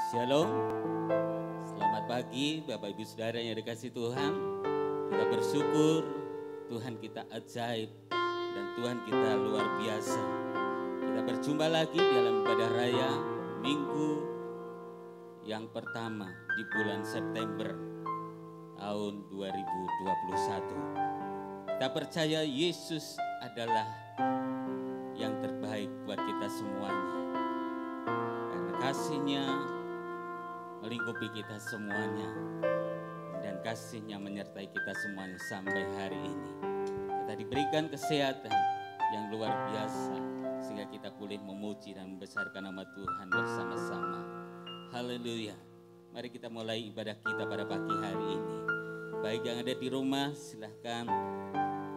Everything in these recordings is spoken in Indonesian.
Shalom, selamat pagi Bapak Ibu Saudara yang dikasihi Tuhan. Kita bersyukur Tuhan kita ajaib dan Tuhan kita luar biasa. Kita berjumpa lagi dalam ibadah raya minggu yang pertama di bulan September tahun 2021. Kita percaya Yesus adalah yang terbaik buat kita semuanya. Karena kasih-Nya melingkupi kita semuanya dan kasih-Nya menyertai kita semuanya sampai hari ini. Kita diberikan kesehatan yang luar biasa sehingga kita boleh memuji dan membesarkan nama Tuhan bersama-sama. Haleluya. Mari kita mulai ibadah kita pada pagi hari ini. Baik yang ada di rumah silahkan,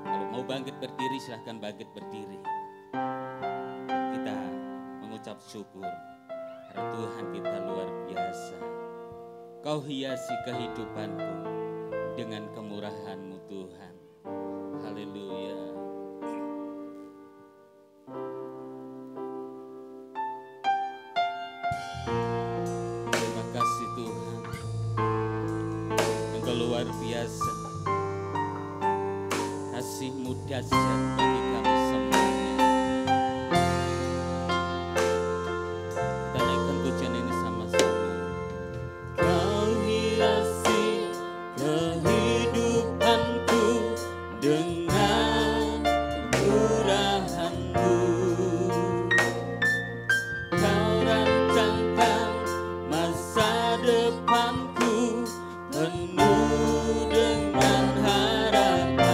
kalau mau bangkit berdiri silahkan bangkit berdiri. Kita mengucap syukur karena Tuhan kita luar biasa. Kau hiasi kehidupanku dengan kemurahan-Mu Tuhan. Haleluya. Terima kasih Tuhan. Engkau luar biasa. Kasih-Mu dahsyat bagi kami semuanya. Kita naikkan pujian ini sama-sama. Kau hiasi kehidupanku dengan kemurahan-Mu. Kau rancangkan masa depanku penuh dengan harapan.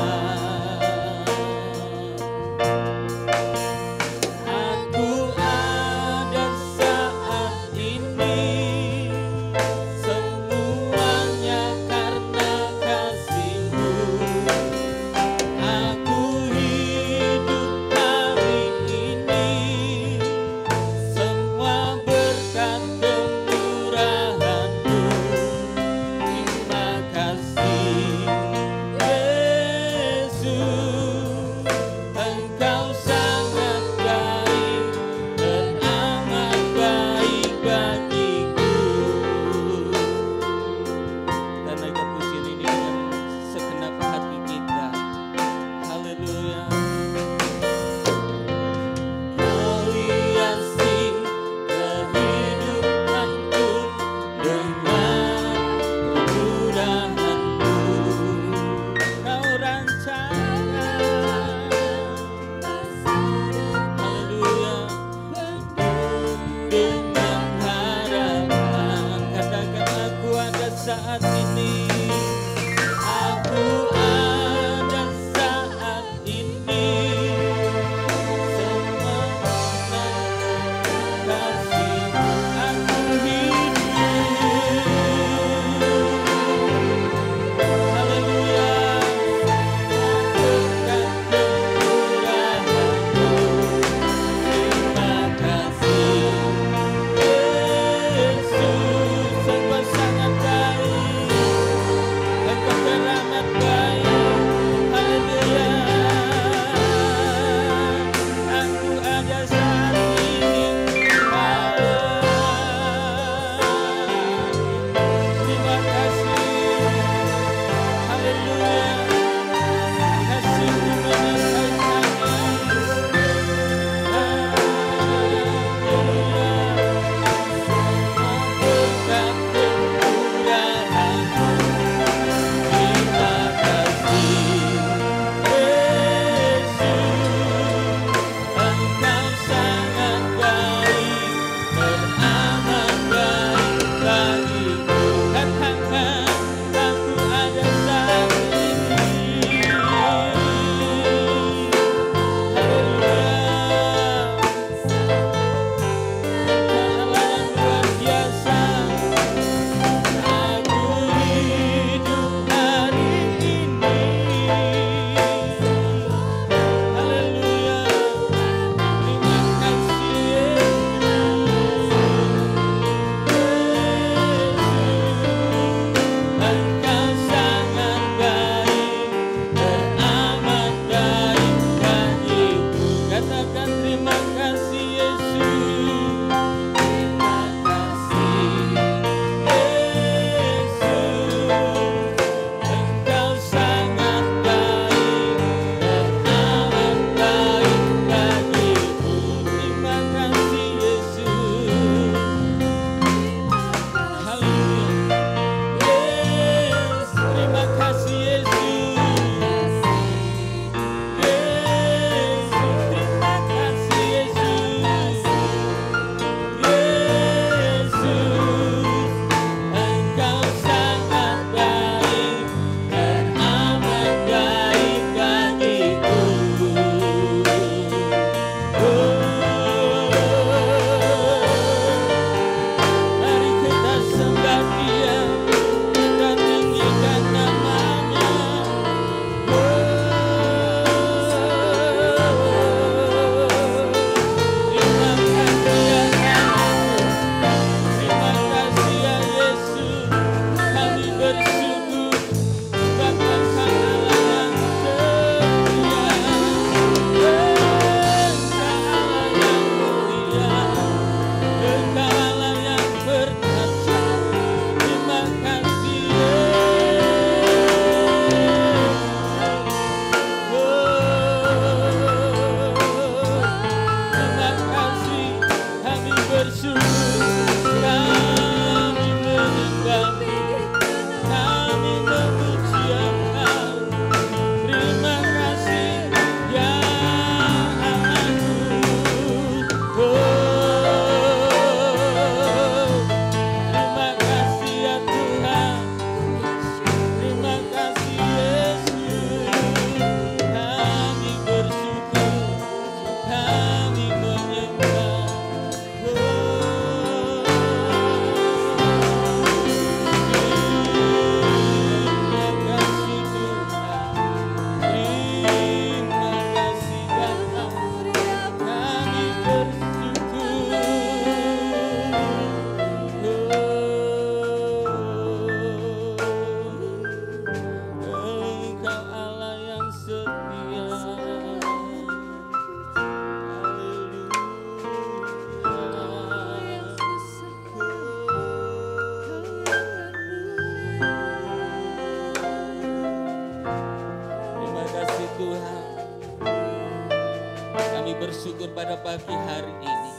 pagi hari ini.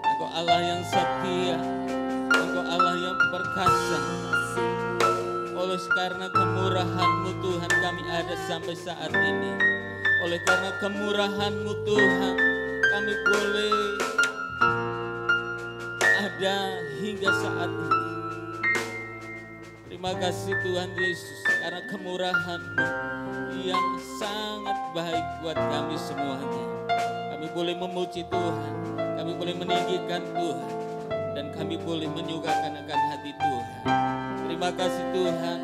Engkau Allah yang setia, Engkau Allah yang perkasa. Oleh karena kemurahan-Mu Tuhan kami ada sampai saat ini. Oleh karena kemurahan-Mu Tuhan kami boleh ada hingga saat ini. Terima kasih Tuhan Yesus karena kemurahan-Mu yang sangat baik buat kami semuanya. Kami boleh memuji Tuhan, kami boleh meninggikan Tuhan, dan kami boleh menyukakan akan hati Tuhan. Terima kasih Tuhan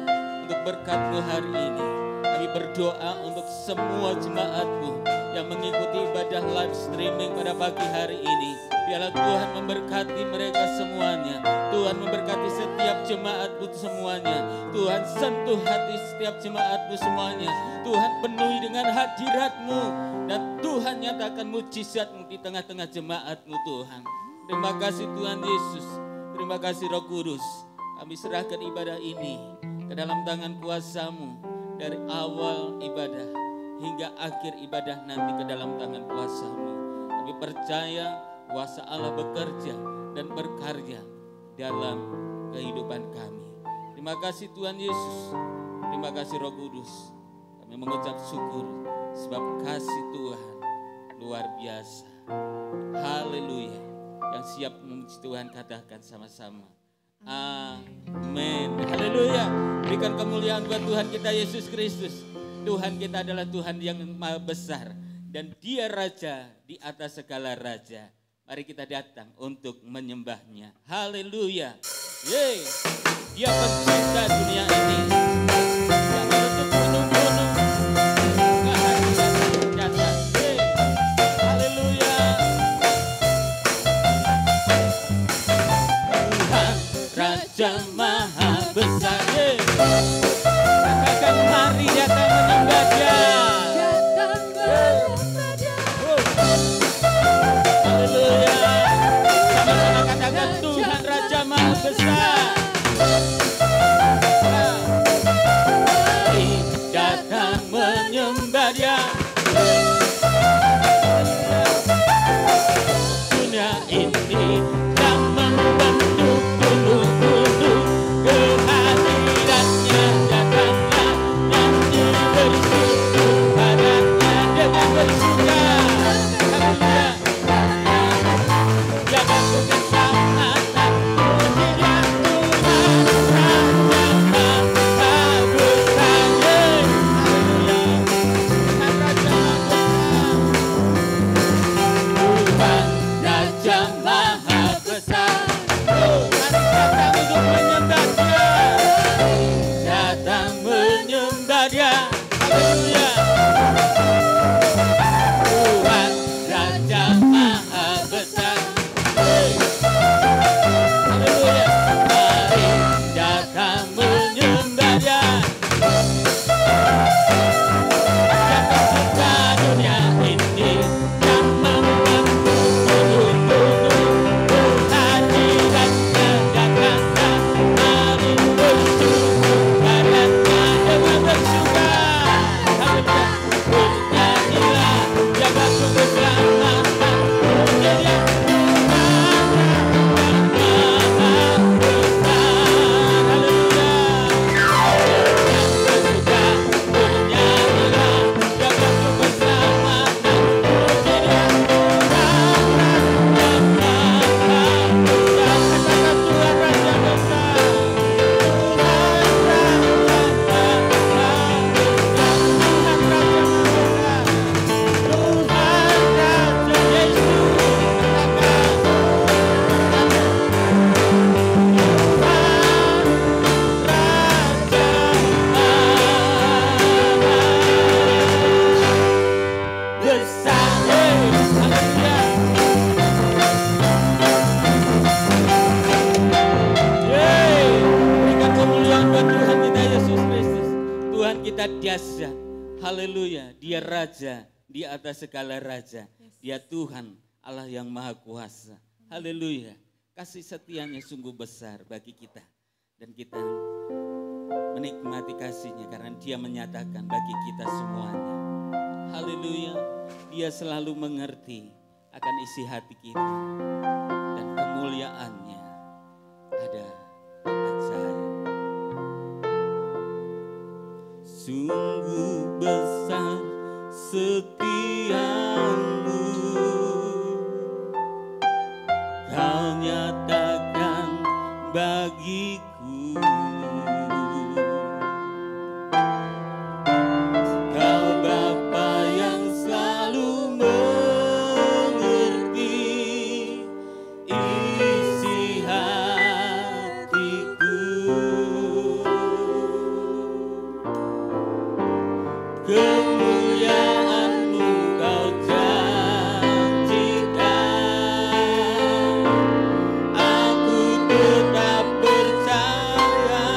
untuk berkat-Mu hari ini. Kami berdoa untuk semua jemaat-Mu yang mengikuti ibadah live streaming pada pagi hari ini. Biarlah Tuhan memberkati mereka semuanya. Tuhan memberkati setiap jemaat-Mu semuanya. Tuhan sentuh hati setiap jemaat-Mu semuanya. Tuhan penuhi dengan hadirat-Mu. Dan Tuhan nyatakan mujizat-Mu di tengah-tengah jemaat-Mu Tuhan. Terima kasih Tuhan Yesus. Terima kasih Roh Kudus. Kami serahkan ibadah ini ke dalam tangan kuasa-Mu. Dari awal ibadah hingga akhir ibadah nanti ke dalam tangan kuasa-Mu. Kami percaya kuasa Allah bekerja dan berkarya dalam kehidupan kami. Terima kasih Tuhan Yesus. Terima kasih Roh Kudus. Kami mengucap syukur sebab kasih Tuhan luar biasa. Haleluya. Yang siap memuji Tuhan katakan sama-sama. Amin. Haleluya. Berikan kemuliaan buat Tuhan kita Yesus Kristus. Tuhan kita adalah Tuhan yang maha besar. Dan Dia Raja di atas segala raja. Mari kita datang untuk menyembahnya. Haleluya. Yeay. Dia pencipta dunia ini. Dia menutup gunung-gunung. Kehadiran nyata. Yeay. Haleluya. Tuhan Raja maha besar. Yeay. Katakan mari datang menyembah Dia. Haleluya. Sama-sama katakan Tuhan Raja maha besar. Mari datang menyembah Dia. Dunia ini tak membentuk gunung-gunung. Kehadirannya datanglah nyanyi bersyukur padanya dengan bersuka. Haleluya. Jaga keselamatan puji Dia Tuhan Raja maha besar. Haleluya. Tuhan Raja maha besar. Tuhan Raja maha besar. Mari datang untuk menyembah Dia. Datang menyembah Dia. Haleluya. Tuhan Raja maha besar. Haleluya. Mari datang menyembah Dia. Yang pencipta dunia ini, yang membentuk gunung-gunung. Kehadirannya datanglah, mari bersyukur padanya dengan bersuka. Haleluya. Bernyanyilah, jaga keselamatan puji Dia Tuhan maha besar. Haleluya. Yang bersuka bernyanyilah, jaga keselamatan puji Dia Tuhan Raja maha besar. Katakan Tuhan Raja besar. Tuhan Raja maha besar. Tuhan Raja maha besar. Tuhan Raja Yesus. Katakan besar. Haleluya. Yeay. Berikan kemuliaan buat Tuhan kita Yesus Kristus. Tuhan kita dahsyat. Haleluya. Dia Raja di atas segala raja. Dia Tuhan Allah yang maha kuasa. Haleluya. Kasih setianya sungguh besar bagi kita. Dan kita menikmati kasih-Nya karena Dia menyatakan bagi kita semuanya. Haleluya. Dia selalu mengerti akan isi hati kita. Dan kemuliaannya ada pada saya. Sungguh besar setiamu, Kau nyatakan bagiku. Kau Bapa yang selalu mengerti isi hatiku. Kemuliaan-Mu Kau janjikan, aku tetap percaya.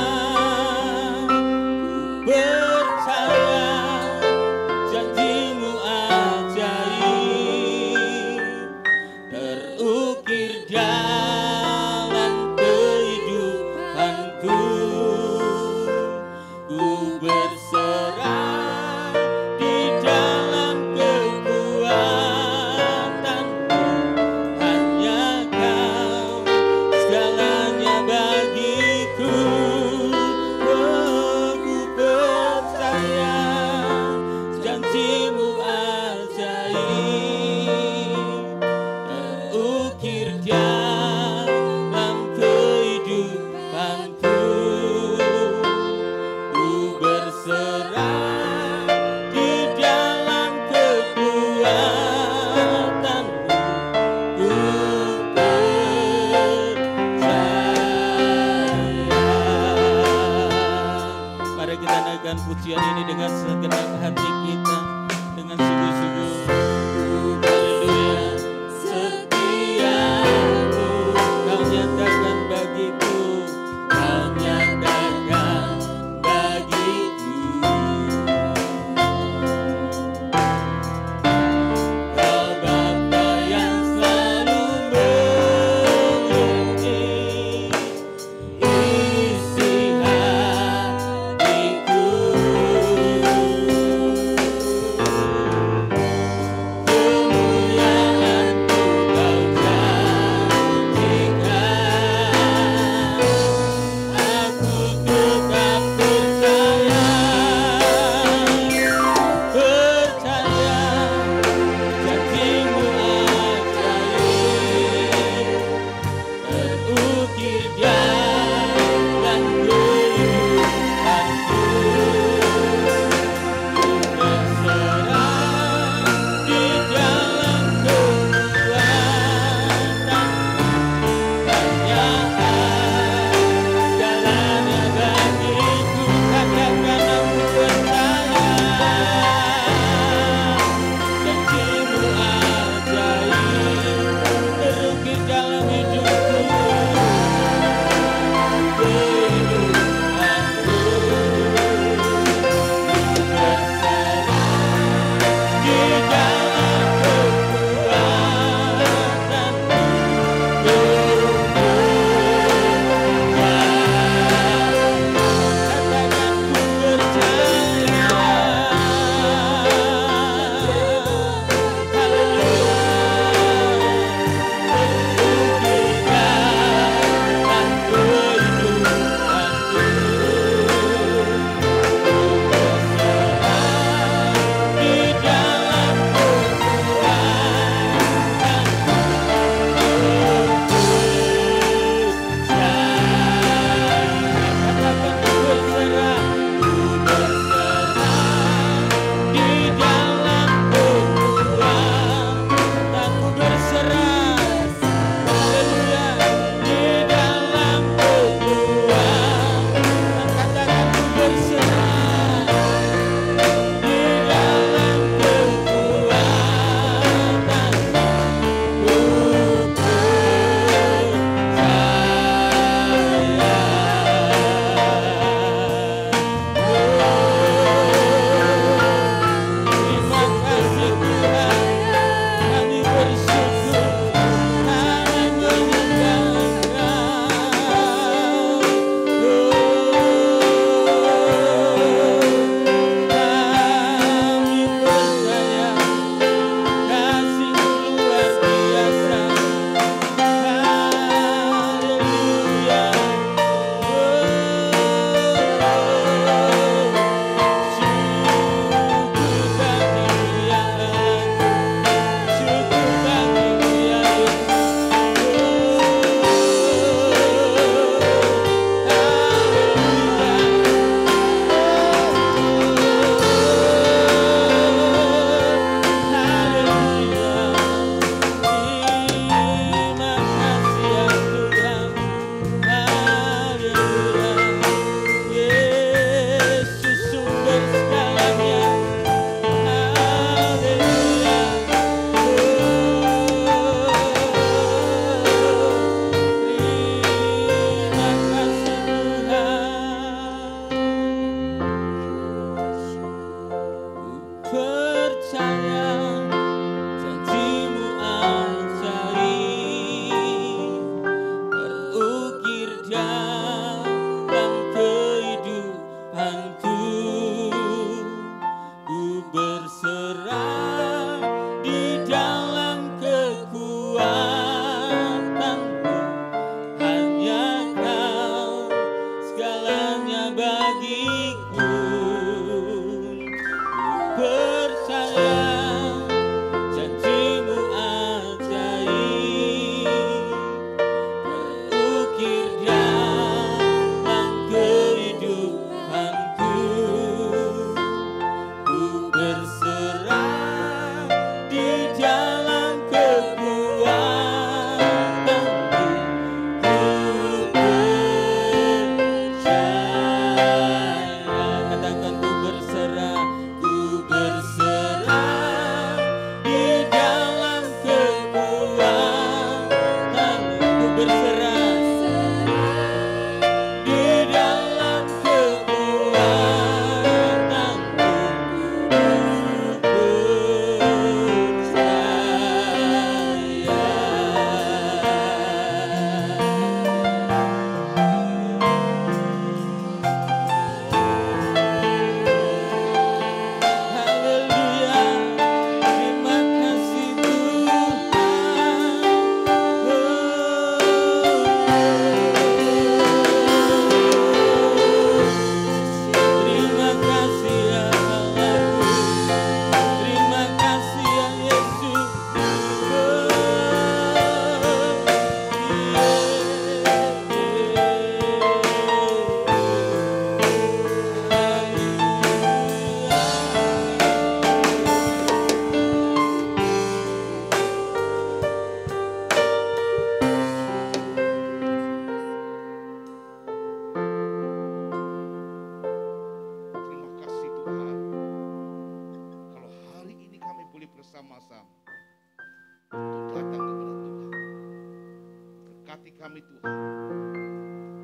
kami Tuhan.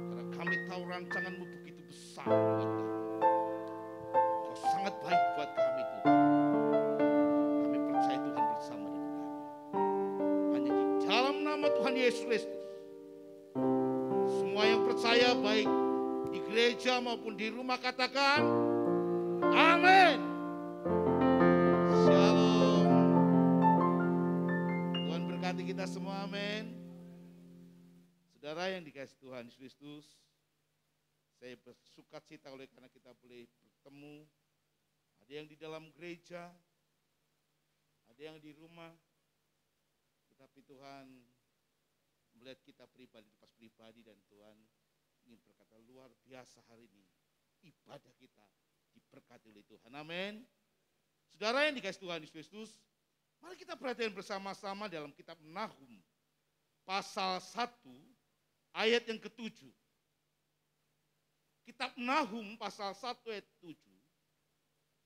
Karena kami tahu rancangan-Mu begitu besar buat kami. Kau sangat baik buat kami Tuhan. Kami percaya Tuhan bersama dengan kami. Hanya di dalam nama Tuhan Yesus Kristus. Semua yang percaya baik di gereja maupun di rumah katakan amin. Shalom. Tuhan berkati kita semua, amin. Saudara yang dikasihi Tuhan Yesus Kristus, saya bersuka cita oleh karena kita boleh bertemu. Ada yang di dalam gereja, ada yang di rumah. Tetapi Tuhan melihat kita pribadi, pas pribadi, dan Tuhan ingin berkata luar biasa hari ini. Ibadah kita diberkati oleh Tuhan, amin. Saudara yang dikasihi Tuhan Yesus Kristus, mari kita perhatikan bersama-sama dalam kitab Nahum pasal 1 ayat yang ke-7. Kitab Nahum pasal 1 ayat 7.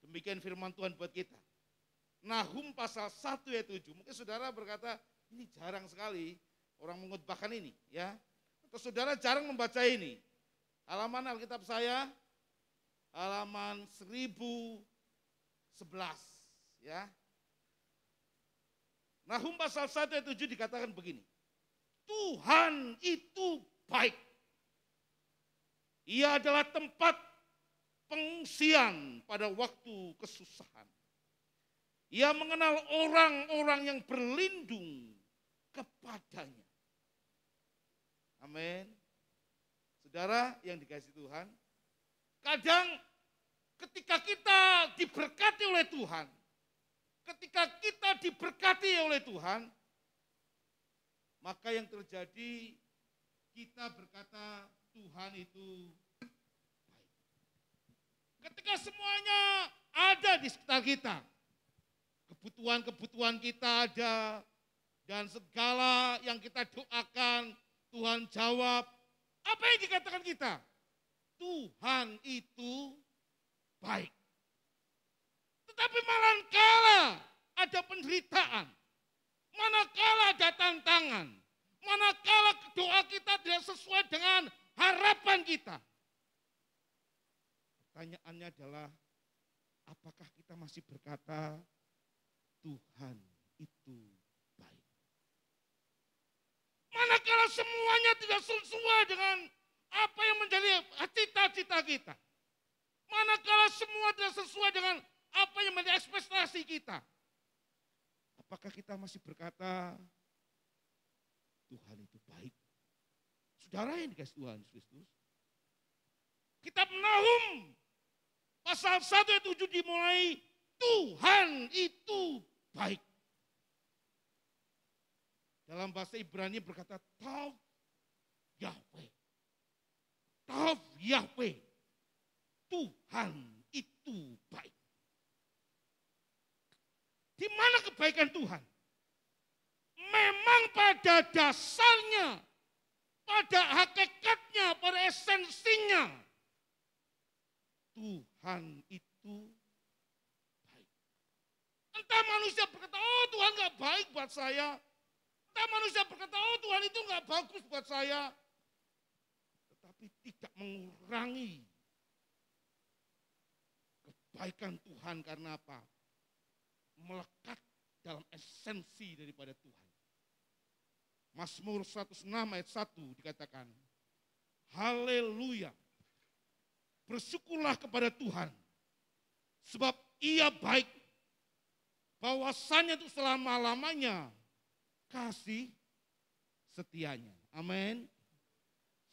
Demikian firman Tuhan buat kita. Nahum pasal 1 ayat 7. Mungkin saudara berkata, ini jarang sekali orang mengutbahkan ini, ya. Atau saudara jarang membaca ini. Halaman Alkitab saya halaman 1011, ya. Nahum pasal 1 ayat 7 dikatakan begini. Tuhan itu baik. Ia adalah tempat pengungsian pada waktu kesusahan. Ia mengenal orang-orang yang berlindung kepadanya. Amin. Saudara yang dikasihi Tuhan, kadang ketika kita diberkati oleh Tuhan, ketika kita diberkati oleh Tuhan, maka yang terjadi kita berkata Tuhan itu baik. Ketika semuanya ada di sekitar kita, kebutuhan-kebutuhan kita ada, dan segala yang kita doakan Tuhan jawab. Apa yang dikatakan kita? Tuhan itu baik. Tetapi manakala ada penderitaan, manakala ada tantangan, manakala doa kita tidak sesuai dengan harapan kita, pertanyaannya adalah, apakah kita masih berkata Tuhan itu baik? Manakala semuanya tidak sesuai dengan apa yang menjadi cita-cita kita, manakala semua tidak sesuai dengan apa yang menjadi ekspektasi kita, apakah kita masih berkata Tuhan itu baik? Saudara yang dikasihi Tuhan Yesus Kristus, kitab Nahum pasal 1 ayat 7 dimulai, Tuhan itu baik. Dalam bahasa Ibrani berkata Tov Yahweh. Tov Yahweh. Tuhan itu baik. Di mana kebaikan Tuhan? Memang pada dasarnya, pada hakikatnya, pada esensinya, Tuhan itu baik. Entah manusia berkata, oh Tuhan gak baik buat saya. Entah manusia berkata, oh Tuhan itu gak bagus buat saya. Tetapi tidak mengurangi kebaikan Tuhan. Karena apa? Melekat dalam esensi daripada Tuhan. Mazmur 106 ayat 1 dikatakan, haleluya, bersyukurlah kepada Tuhan, sebab Ia baik, bahwasannya itu selama-lamanya kasih setianya. Amin.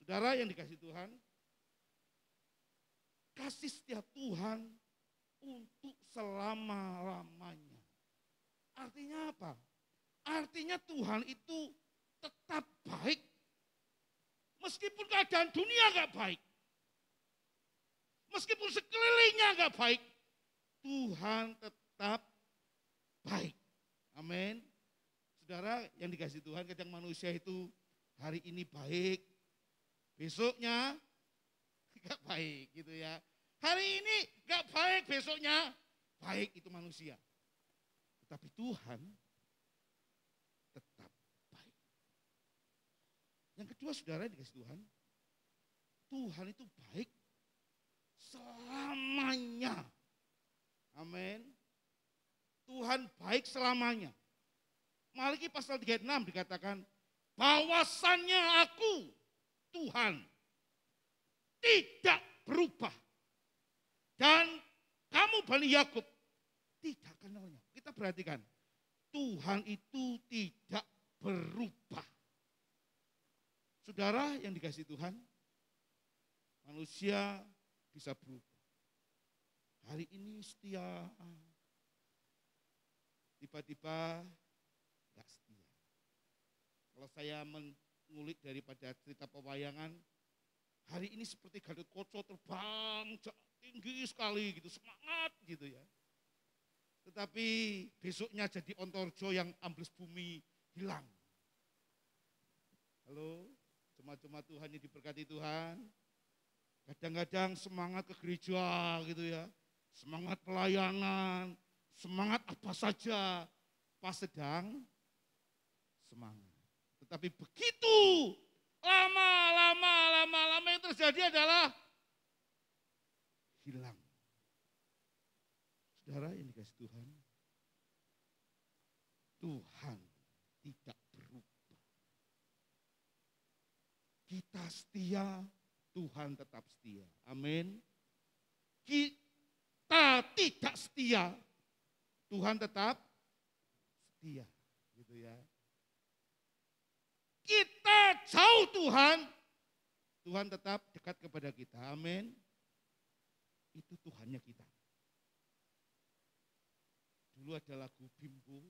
Saudara yang dikasihi Tuhan, kasih setia Tuhan untuk selama-lamanya. Artinya apa? Artinya Tuhan itu tetap baik. Meskipun keadaan dunia gak baik. Meskipun sekelilingnya gak baik. Tuhan tetap baik. Amin. Saudara yang dikasihi Tuhan, kadang manusia itu hari ini baik, besoknya gak baik gitu ya. Hari ini gak baik, besoknya baik, itu manusia. Tetapi Tuhan tetap baik. Yang kedua saudara dikasih Tuhan, Tuhan itu baik selamanya. Amin. Tuhan baik selamanya. Malaki pasal 36 dikatakan, bahwasannya aku, Tuhan, tidak berubah. Dan kamu Bani Yakub tidak akan lenyap. Kita perhatikan, Tuhan itu tidak berubah. Saudara yang dikasih Tuhan, manusia bisa berubah. Hari ini setia, tiba-tiba gak setia. Kalau saya mengulik daripada cerita pewayangan, hari ini seperti Gatot Kaca terbang tinggi sekali gitu, semangat gitu ya. Tetapi besoknya jadi Ontorjo yang ambles bumi, hilang. Halo, jemaat-jemaat Tuhan yang diberkati Tuhan. Kadang-kadang semangat ke gereja gitu ya, semangat pelayanan, semangat apa saja, pas sedang semangat. Tetapi begitu lama yang terjadi adalah hilang. Saudara yang dikasih Tuhan, Tuhan tidak berubah. Kita setia, Tuhan tetap setia. Amin. Kita tidak setia, Tuhan tetap setia. Gitu ya. Kita jauh Tuhan, Tuhan tetap dekat kepada kita. Amin. Itu Tuhannya kita. Dulu ada lagu Bimbo,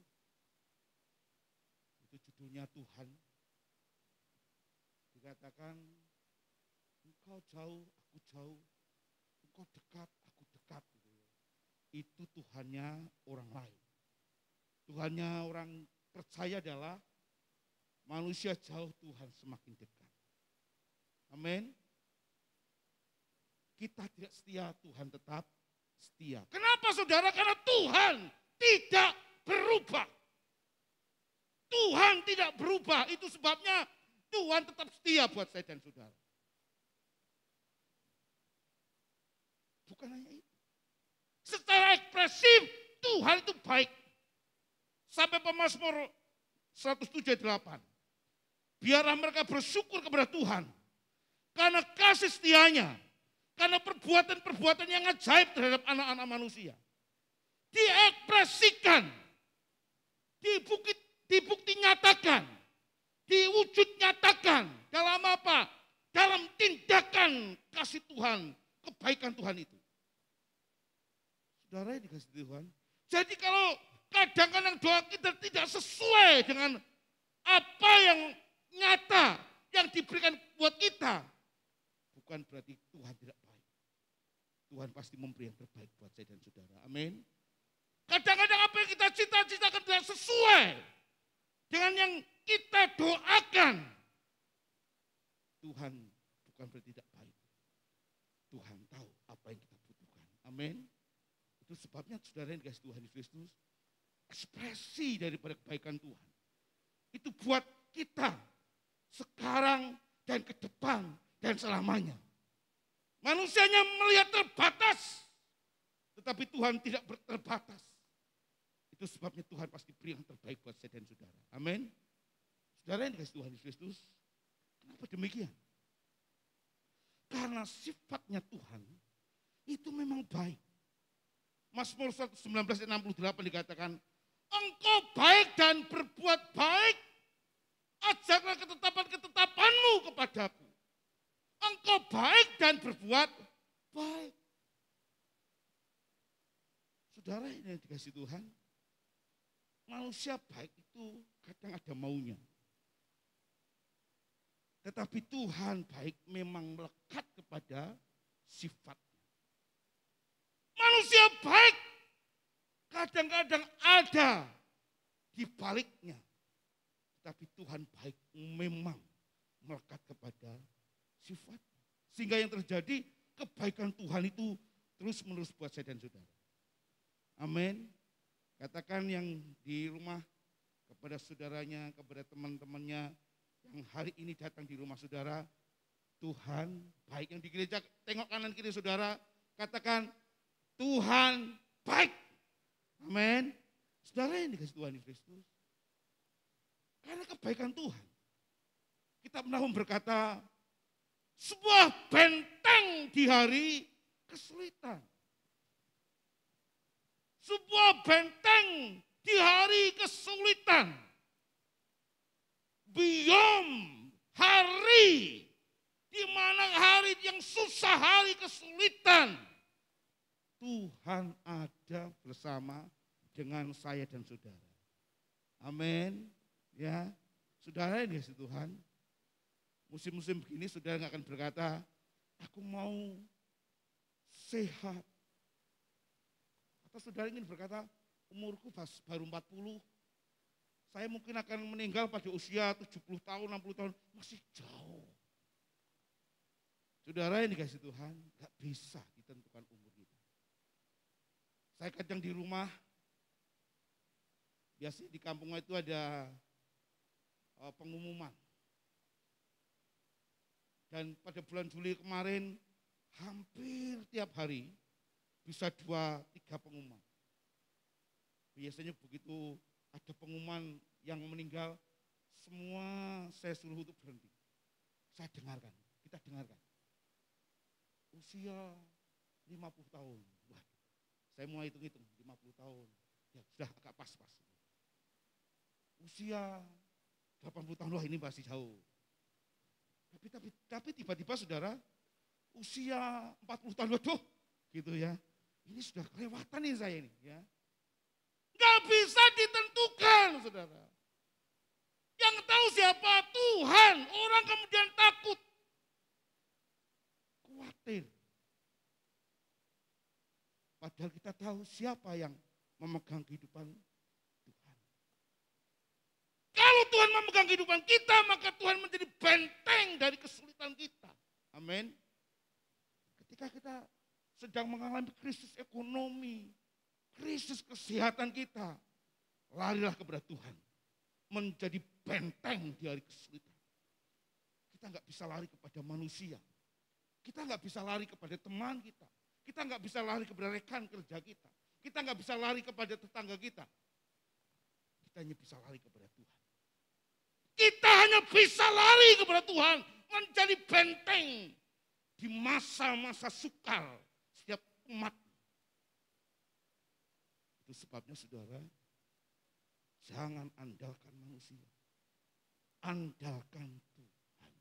itu judulnya Tuhan. Dikatakan, engkau jauh, aku jauh, engkau dekat, aku dekat. Itu Tuhannya orang lain. Tuhannya orang percaya adalah manusia jauh, Tuhan semakin dekat. Amin. Kita tidak setia, Tuhan tetap setia. Kenapa saudara? Karena Tuhan tidak berubah. Tuhan tidak berubah, itu sebabnya Tuhan tetap setia buat saya dan saudara. Bukan hanya itu. Secara ekspresif Tuhan itu baik. Sampai Pemazmur 107:8. Biarlah mereka bersyukur kepada Tuhan. Karena kasih setianya. Karena perbuatan-perbuatan yang ajaib terhadap anak-anak manusia. Diekspresikan, dibukti nyatakan, diwujud nyatakan. Dalam apa? Dalam tindakan kasih Tuhan, kebaikan Tuhan itu. Saudara yang dikasih Tuhan. Jadi kalau kadang-kadang doa kita tidak sesuai dengan apa yang nyata, yang diberikan buat kita. Bukan berarti Tuhan tidak baik. Tuhan pasti memberi yang terbaik buat saya dan saudara. Amin. Kadang-kadang apa yang kita cita-citakan tidak sesuai dengan yang kita doakan. Tuhan bukan berarti tidak baik. Tuhan tahu apa yang kita butuhkan. Amin. Itu sebabnya saudara yang dikasih Tuhan Yesus Kristus, ekspresi daripada kebaikan Tuhan. Itu buat kita sekarang dan ke depan dan selamanya. Manusianya melihat terbatas, tetapi Tuhan tidak terbatas. Itu sebabnya Tuhan pasti beri yang terbaik buat saya dan saudara. Amin. Saudara yang dikasih Tuhan Yesus Kristus, kenapa demikian? Karena sifatnya Tuhan itu memang baik. Mazmur 119:68 dikatakan, engkau baik dan berbuat baik, ajarlah ketetapan-ketetapanmu kepadaku. Engkau baik dan berbuat baik. Saudara yang dikasih Tuhan, manusia baik itu kadang ada maunya. Tetapi Tuhan baik memang melekat kepada sifatnya. Manusia baik kadang-kadang ada di baliknya. Tetapi Tuhan baik memang melekat kepada sifatnya. Sehingga yang terjadi kebaikan Tuhan itu terus-menerus buat saya dan saudara. Amin. Katakan yang di rumah kepada saudaranya, kepada teman-temannya yang yang hari ini datang di rumah saudara, Tuhan baik. Yang di gereja, tengok kanan kiri saudara, katakan Tuhan baik. Amin. Saudara yang dikasih Tuhan Kristus, karena kebaikan Tuhan, kita pernah berkata, sebuah benteng di hari kesulitan. Sebuah benteng di hari kesulitan. Beyond hari, di mana hari yang susah, hari kesulitan, Tuhan ada bersama dengan saya dan saudara. Amin. Ya, saudara yang dikasihi Tuhan, musim-musim begini saudara nggak akan berkata, aku mau sehat. Atau saudara ingin berkata, umurku baru 40, saya mungkin akan meninggal pada usia 70 tahun, 60 tahun, masih jauh. Saudara yang dikasihi Tuhan, nggak bisa ditentukan umur kita. Saya kadang di rumah, biasanya di kampung itu ada pengumuman. Dan pada bulan Juli kemarin, hampir tiap hari bisa 2-3 pengumuman. Biasanya begitu ada pengumuman yang meninggal, semua saya suruh untuk berhenti. Saya dengarkan, kita dengarkan. Usia 50 tahun. Wah, saya mulai hitung-hitung, 50 tahun. Ya sudah agak pas-pas. Usia 80 tahun, wah ini masih jauh. Tapi tiba-tiba saudara, usia 40 tahun, waduh, gitu ya. Ini sudah kelewatan nih saya ini, ya. Gak bisa ditentukan, saudara. Yang tahu siapa? Tuhan. Orang kemudian takut, khawatir. Padahal kita tahu siapa yang memegang kehidupan Tuhan. Kalau Tuhan memegang kehidupan kita, maka Tuhan menjadi benteng dari kesulitan kita. Amin. Ketika kita sedang mengalami krisis ekonomi, krisis kesehatan kita, larilah kepada Tuhan. Menjadi benteng di hari kesulitan. Kita nggak bisa lari kepada manusia. Kita nggak bisa lari kepada teman kita. Kita nggak bisa lari kepada rekan kerja kita. Kita nggak bisa lari kepada tetangga kita. Kita hanya bisa lari kepada Tuhan. Kita hanya bisa lari kepada Tuhan. Menjadi benteng di masa-masa sukar setiap umat. Itu sebabnya saudara, jangan andalkan manusia. Andalkan Tuhan.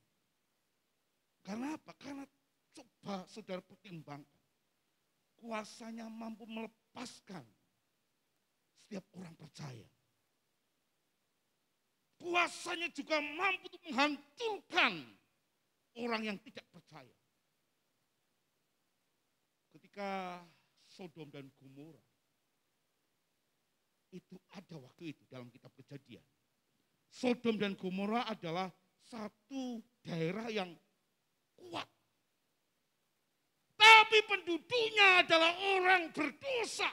Karena apa? Karena coba saudara pertimbangkan. Kuasanya mampu melepaskan setiap orang percaya. Kuasanya juga mampu untuk menghancurkan orang yang tidak percaya. Ketika Sodom dan Gomora, itu ada waktu itu dalam kitab Kejadian. Sodom dan Gomora adalah satu daerah yang kuat. Tapi penduduknya adalah orang berdosa.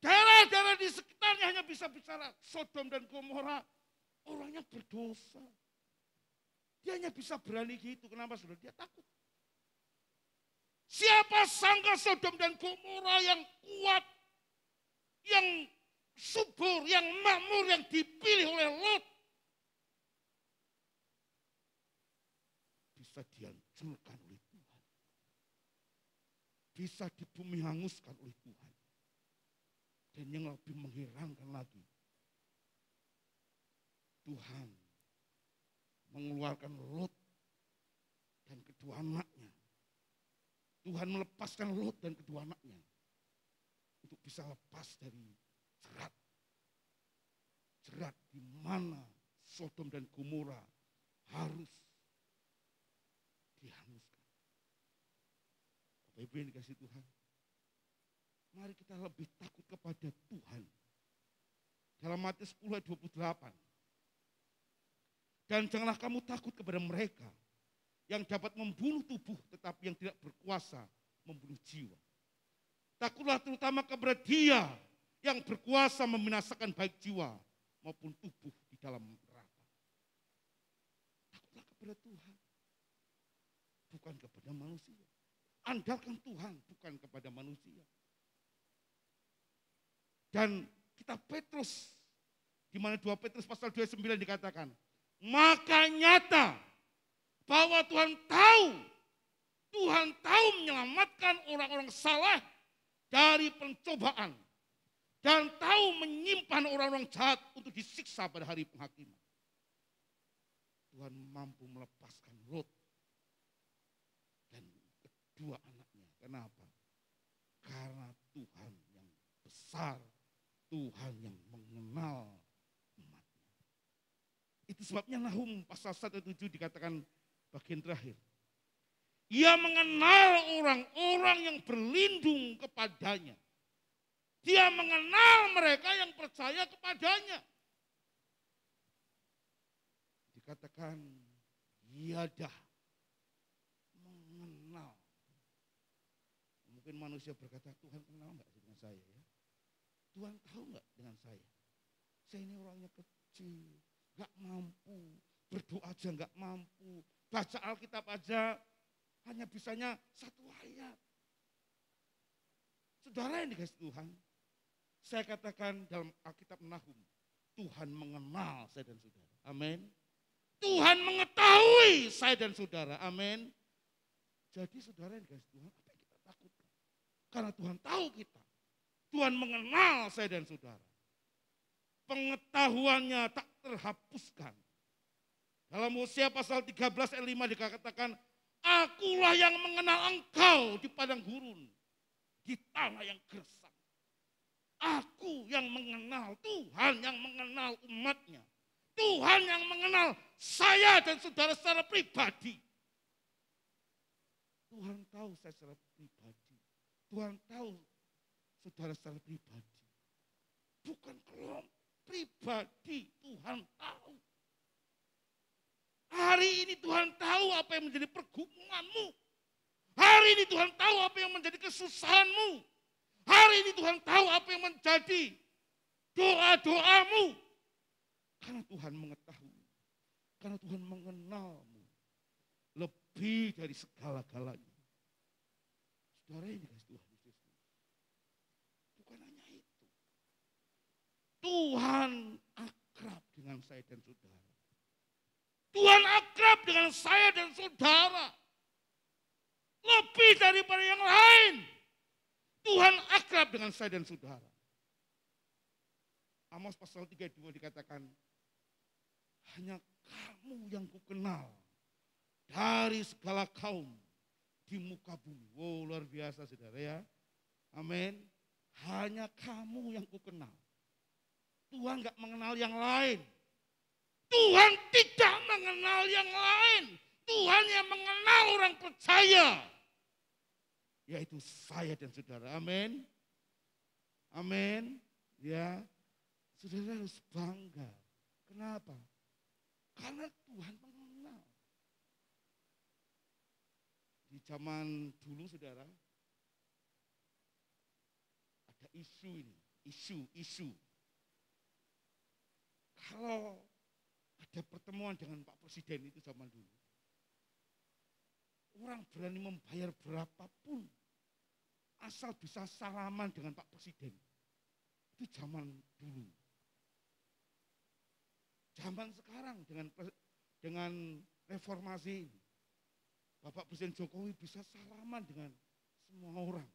Daerah-daerah di sekitarnya hanya bisa bicara Sodom dan Gomora, orangnya berdosa. Dia hanya bisa berani gitu. Kenapa saudara? Dia takut. Siapa sangka Sodom dan Gomora yang kuat, yang subur, yang makmur, yang dipilih oleh Lot, bisa dihancurkan oleh Tuhan. Bisa di bumi hanguskan oleh Tuhan. Dan yang lebih mengherankan lagi, Tuhan mengeluarkan Lot dan kedua anaknya. Tuhan melepaskan Lot dan kedua anaknya untuk bisa lepas dari jerat. Jerat di mana Sodom dan Gomora harus dihanguskan. Bapak Ibu yang dikasihi Tuhan, mari kita lebih takut kepada Tuhan. Dalam Matius 10 ayat 28. Dan janganlah kamu takut kepada mereka yang dapat membunuh tubuh tetapi yang tidak berkuasa membunuh jiwa. Takutlah terutama kepada Dia yang berkuasa membinasakan baik jiwa maupun tubuh di dalam neraka. Takutlah kepada Tuhan, bukan kepada manusia. Andalkan Tuhan, bukan kepada manusia. Dan kitab Petrus, di mana 2 Petrus pasal 29 dikatakan, maka nyata bahwa Tuhan tahu menyelamatkan orang-orang salah dari pencobaan dan tahu menyimpan orang-orang jahat untuk disiksa pada hari penghakiman. Tuhan mampu melepaskan Lot dan kedua anaknya. Kenapa? Karena Tuhan yang besar, Tuhan yang mengenal umatnya. Itu sebabnya Nahum pasal 1:7 dikatakan bagian terakhir. Ia mengenal orang-orang yang berlindung kepadanya. Dia mengenal mereka yang percaya kepadanya. Dikatakan, ia dah mengenal. Mungkin manusia berkata, Tuhan kenal enggak dengan saya ya? Tuhan tahu enggak dengan saya? Saya ini orangnya kecil, enggak mampu, berdoa aja enggak mampu, baca Alkitab aja hanya bisanya 1 ayat. Saudara yang dikasihi Tuhan, saya katakan dalam Alkitab Nahum, Tuhan mengenal saya dan saudara. Amin. Tuhan mengetahui saya dan saudara. Amin. Jadi saudara yang dikasihi Tuhan, apa yang kita takutkan? Karena Tuhan tahu kita. Tuhan mengenal saya dan saudara. Pengetahuannya tak terhapuskan. Dalam Hosea pasal 13 ayat 5 dikatakan, akulah yang mengenal engkau di padang gurun, di tanah yang gersang. Aku yang mengenal, Tuhan yang mengenal umatnya. Tuhan yang mengenal saya dan saudara secara pribadi. Tuhan tahu saya secara pribadi. Tuhan tahu saudara secara pribadi. Bukan kelompok, pribadi Tuhan tahu. Hari ini Tuhan tahu apa yang menjadi pergumulanmu. Hari ini Tuhan tahu apa yang menjadi kesusahanmu. Hari ini Tuhan tahu apa yang menjadi doa-doamu. Karena Tuhan mengetahui. Karena Tuhan mengenalmu. Lebih dari segala-galanya. Saudara ini kasih Tuhan Yesus. Bukan hanya itu. Tuhan akrab dengan saya dan saudara. Tuhan akrab dengan saya dan saudara. Lebih daripada yang lain. Tuhan akrab dengan saya dan saudara. Amos pasal 32 dikatakan, hanya kamu yang kukenal dari segala kaum di muka bumi. Wow, luar biasa saudara ya. Amin. Hanya kamu yang kukenal. Tuhan gak mengenal yang lain. Tuhan tidak mengenal yang lain. Tuhan yang mengenal orang percaya. Yaitu saya dan saudara. Amin. Amin. Ya. Saudara harus bangga. Kenapa? Karena Tuhan mengenal. Di zaman dulu saudara. Ada isu ini. Isu. Kalau ada pertemuan dengan Pak Presiden itu zaman dulu. Orang berani membayar berapapun asal bisa salaman dengan Pak Presiden. Itu zaman dulu. Zaman sekarang dengan reformasi ini, Bapak Presiden Jokowi bisa salaman dengan semua orang.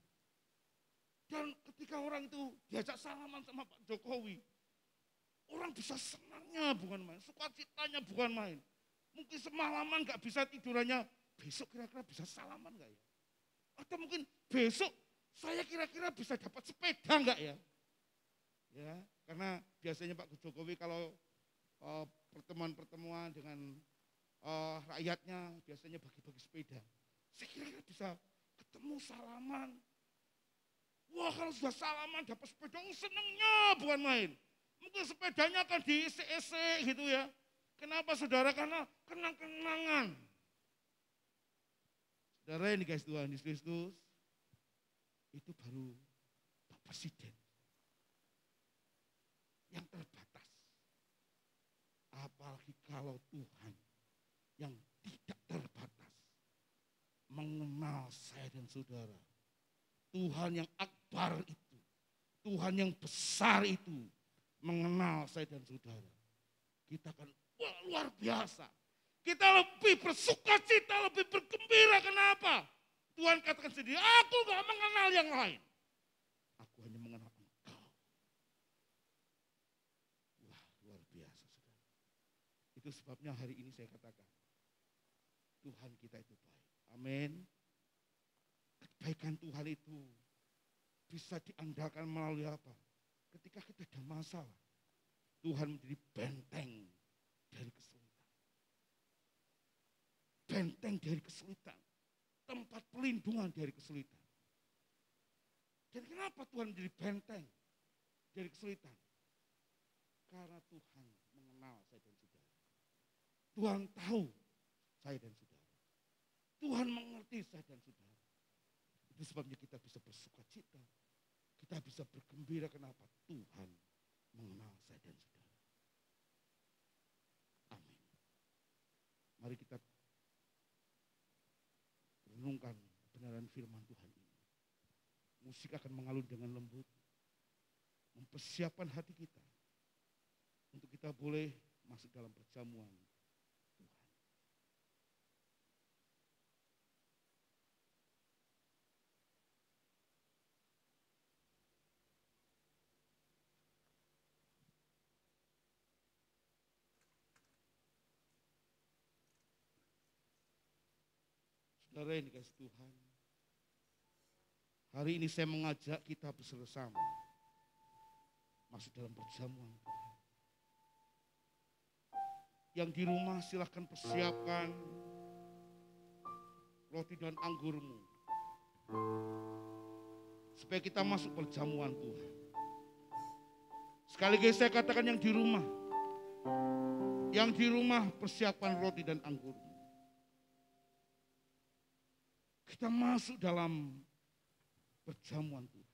Dan ketika orang itu diajak salaman sama Pak Jokowi, orang bisa senangnya bukan main, sukacitanya bukan main. Mungkin semalaman gak bisa tidurannya, besok kira-kira bisa salaman gak ya? Atau mungkin besok saya kira-kira bisa dapat sepeda enggak ya? Ya, karena biasanya Pak Jokowi kalau pertemuan-pertemuan dengan rakyatnya biasanya bagi-bagi sepeda. Saya kira-kira bisa ketemu salaman. Wah, kalau sudah salaman dapat sepeda, senangnya bukan main. Mungkin sepedanya akan diisi-isi gitu ya. Kenapa saudara? Karena kenang-kenangan. Saudara yang dikasih Tuhan Yesus Kristus, itu baru Pak Presiden yang terbatas. apalagi kalau Tuhan yang tidak terbatas mengenal saya dan saudara. Tuhan yang akbar itu, Tuhan yang besar itu mengenal saya dan saudara. Kita akan luar biasa. Kita lebih bersuka cita, lebih bergembira. Kenapa? Tuhan katakan sendiri, aku gak mengenal yang lain. Aku hanya mengenal engkau. Wah, luar biasa saudara. Itu sebabnya hari ini saya katakan, Tuhan kita itu baik. Amin. Kebaikan Tuhan itu bisa diandalkan melalui apa? Ketika kita ada masalah, Tuhan menjadi benteng dari kesulitan. Benteng dari kesulitan. Tempat pelindungan dari kesulitan. Dan kenapa Tuhan menjadi benteng dari kesulitan? Karena Tuhan mengenal saya dan saudara. Tuhan tahu saya dan saudara. Tuhan mengerti saya dan saudara. Itu sebabnya kita bisa bersuka cita. Kita bisa bergembira. Kenapa? Tuhan mengenal saya dan saudara. Amin. Mari kita renungkan kebenaran firman Tuhan ini. Musik akan mengalun dengan lembut. Mempersiapkan hati kita. Untuk kita boleh masuk dalam perjamuan Tuhan. Saudara yang dikasih Tuhan, hari ini saya mengajak kita bersama masuk dalam perjamuan Tuhan. Yang di rumah silahkan persiapkan roti dan anggurmu, supaya kita masuk perjamuan Tuhan. Sekali lagi saya katakan yang di rumah persiapkan roti dan anggurmu. Kita masuk dalam perjamuan Tuhan.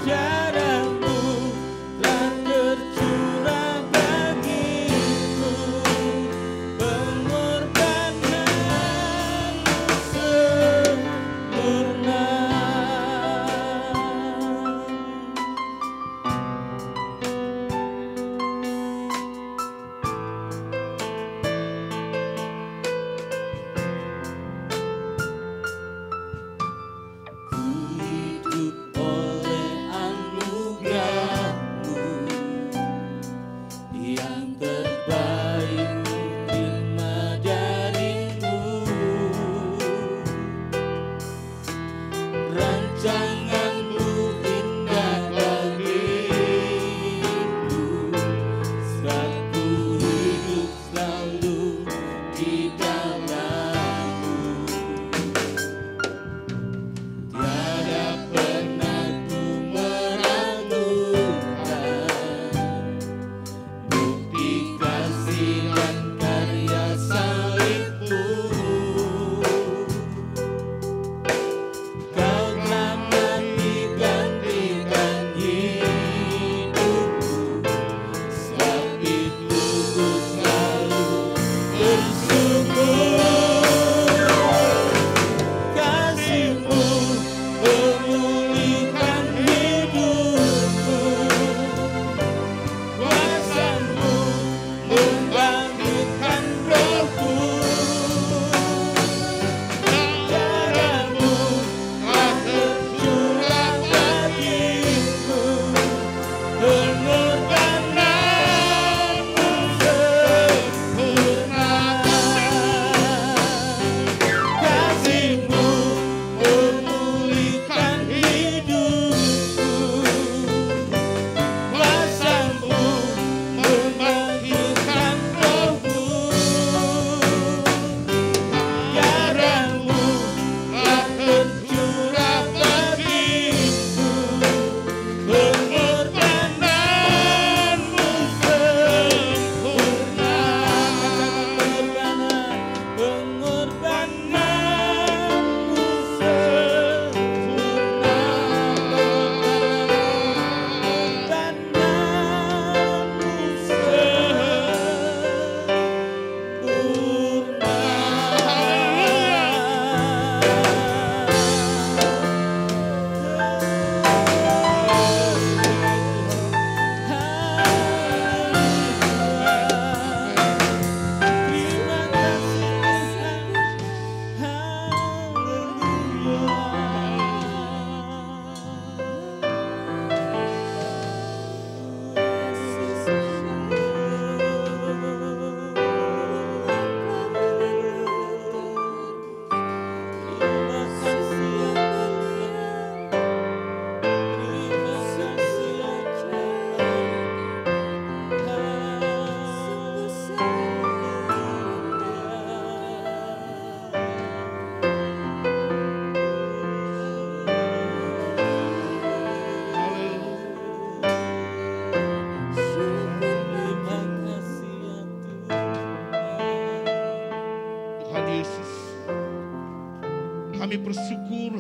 Tiada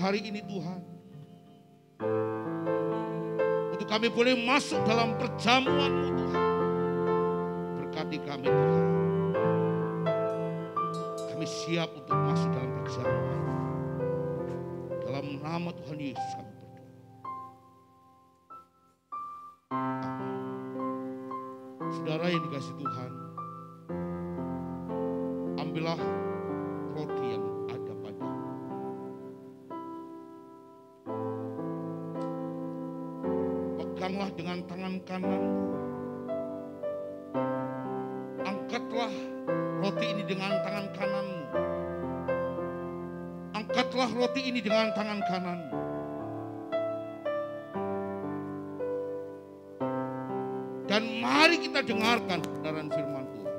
hari ini Tuhan. Untuk kami boleh masuk dalam perjamuan-Mu Tuhan. Berkati kami Tuhan. Kami siap untuk masuk dalam perjamuan. Dalam nama Tuhan Yesus kami berdoa. Amin. Saudara yang dikasihi Tuhan, ambillah roti yang ada padamu. Peganglah dengan tangan kananmu. Angkatlah roti ini dengan tangan kananmu. Angkatlah roti ini dengan tangan kananmu. Dan mari kita dengarkan kebenaran firman Tuhan.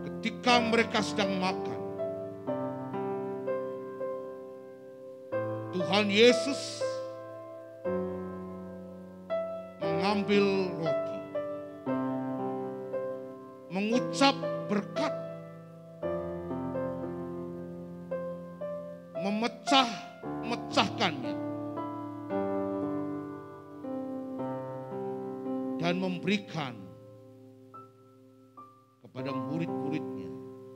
Ketika mereka sedang makan, Tuhan Yesus mengambil roti, mengucap berkat, memecahkannya, dan memberikan kepada murid-muridnya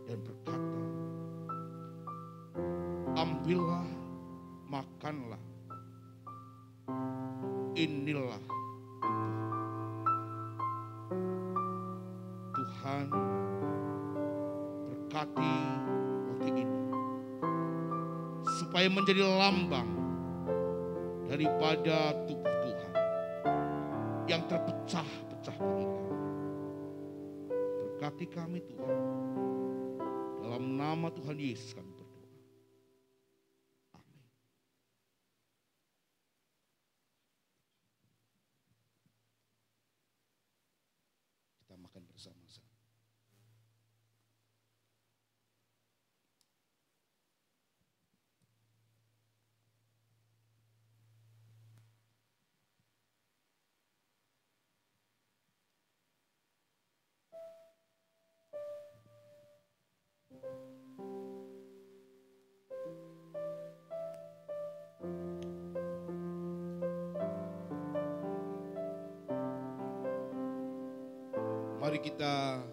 dan berkata, ambillah, makanlah, inilah Tuhan. Berkati roti ini supaya menjadi lambang daripada tubuh Tuhan yang terpecah-pecah bagi kami. Berkati kami Tuhan. Dalam nama Tuhan Yesus kami berdoa. Amin. Kita makan bersama-sama. Mari kita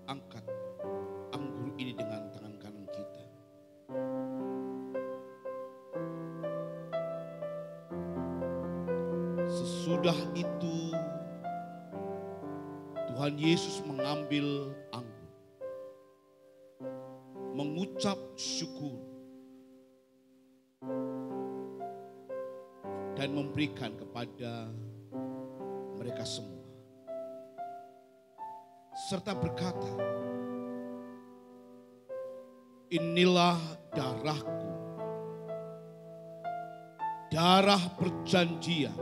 angkat anggur ini dengan tangan kanan kita. Sesudah itu Tuhan Yesus mengambil anggur, mengucap syukur, dan memberikan kepada mereka semua. Serta berkata, inilah darahku, darah perjanjian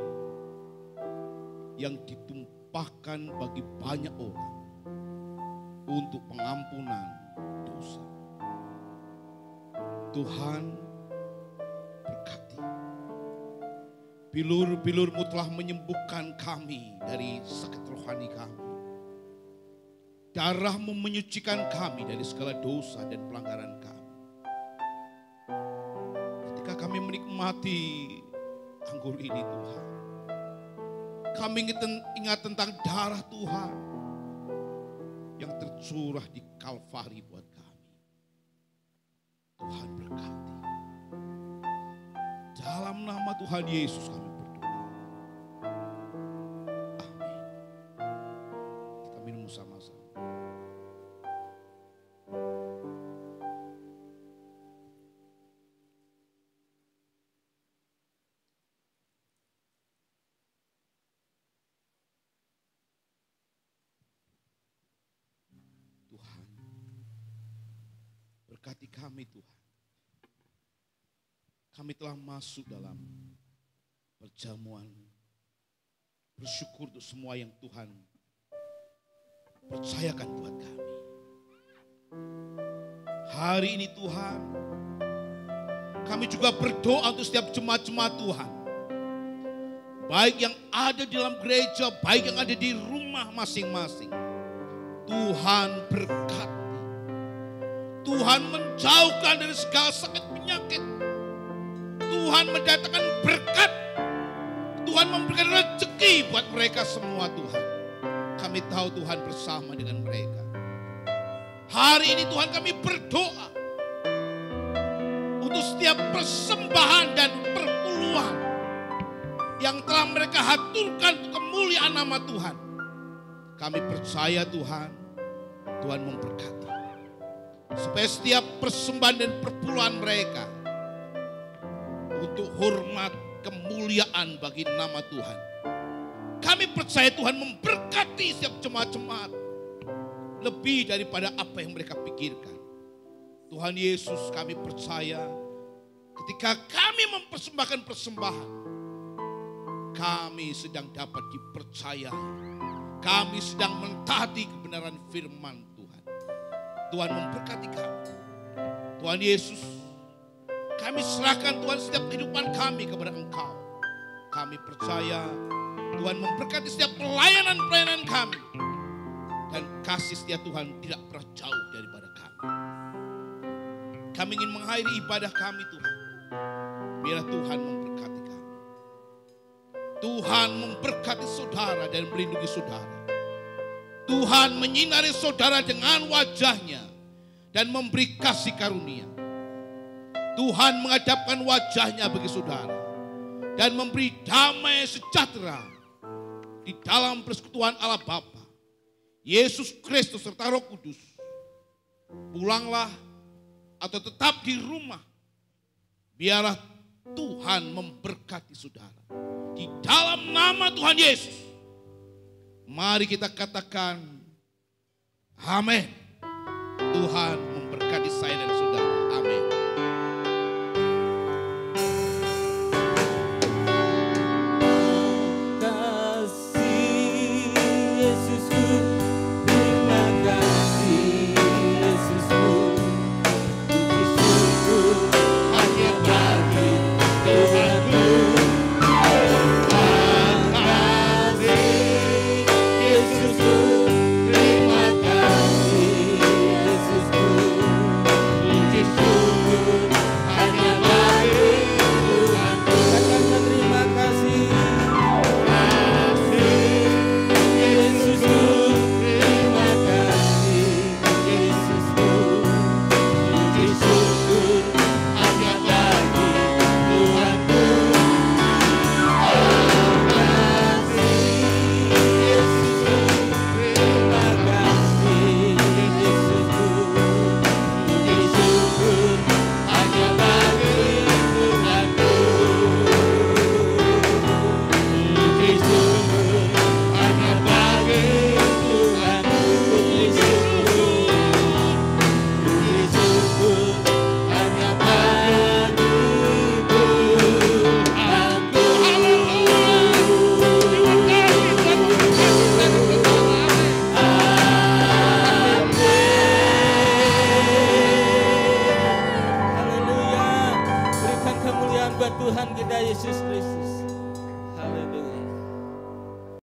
yang ditumpahkan bagi banyak orang untuk pengampunan dosa. Tuhan berkati. Bilur-bilur-Mu telah menyembuhkan kami dari sakit rohani kami. Darah-Mu menyucikan kami dari segala dosa dan pelanggaran kami. Ketika kami menikmati anggur ini Tuhan, kami ingat tentang darah Tuhan yang tercurah di Kalvari buat kami. Tuhan berkati. Dalam nama Tuhan Yesus kami berdoa. Amin. Kita minum sama-sama. Tuhan, berkati kami Tuhan. Kami telah masuk dalam perjamuan. Bersyukur untuk semua yang Tuhan percayakan buat kami. Hari ini Tuhan, kami juga berdoa untuk setiap jemaat-jemaat Tuhan. Baik yang ada di dalam gereja, baik yang ada di rumah masing-masing. Tuhan berkati. Tuhan menjauhkan dari segala sakit penyakit. Tuhan mendatangkan berkat. Tuhan memberikan rezeki buat mereka semua Tuhan. Kami tahu Tuhan bersama dengan mereka. Hari ini Tuhan kami berdoa untuk setiap persembahan dan perpuluhan yang telah mereka haturkan untuk kemuliaan nama Tuhan. Kami percaya Tuhan, Tuhan memberkati. Supaya setiap persembahan dan perpuluhan mereka untuk hormat kemuliaan bagi nama Tuhan. Kami percaya Tuhan memberkati setiap jemaat-jemaat lebih daripada apa yang mereka pikirkan. Tuhan Yesus, kami percaya ketika kami mempersembahkan persembahan, kami sedang dapat dipercayai. Kami sedang mentaati kebenaran firman Tuhan. Tuhan memberkati kami. Tuhan Yesus, kami serahkan Tuhan setiap kehidupan kami kepada Engkau. Kami percaya Tuhan memberkati setiap pelayanan-pelayanan kami. Dan kasih setia Tuhan tidak pernah jauh daripada kami. Kami ingin mengakhiri ibadah kami Tuhan. Biarlah Tuhan memberkati kami. Tuhan memberkati saudara dan melindungi saudara. Tuhan menyinari saudara dengan wajahnya dan memberi kasih karunia. Tuhan menghadapkan wajahnya bagi saudara dan memberi damai sejahtera di dalam persekutuan Allah Bapa, Yesus Kristus serta Roh Kudus. Pulanglah atau tetap di rumah, biarlah Tuhan memberkati saudara. Di dalam nama Tuhan Yesus, mari kita katakan amin. Tuhan memberkati saya dan saudara. Amin. Tuhan kita Yesus Kristus.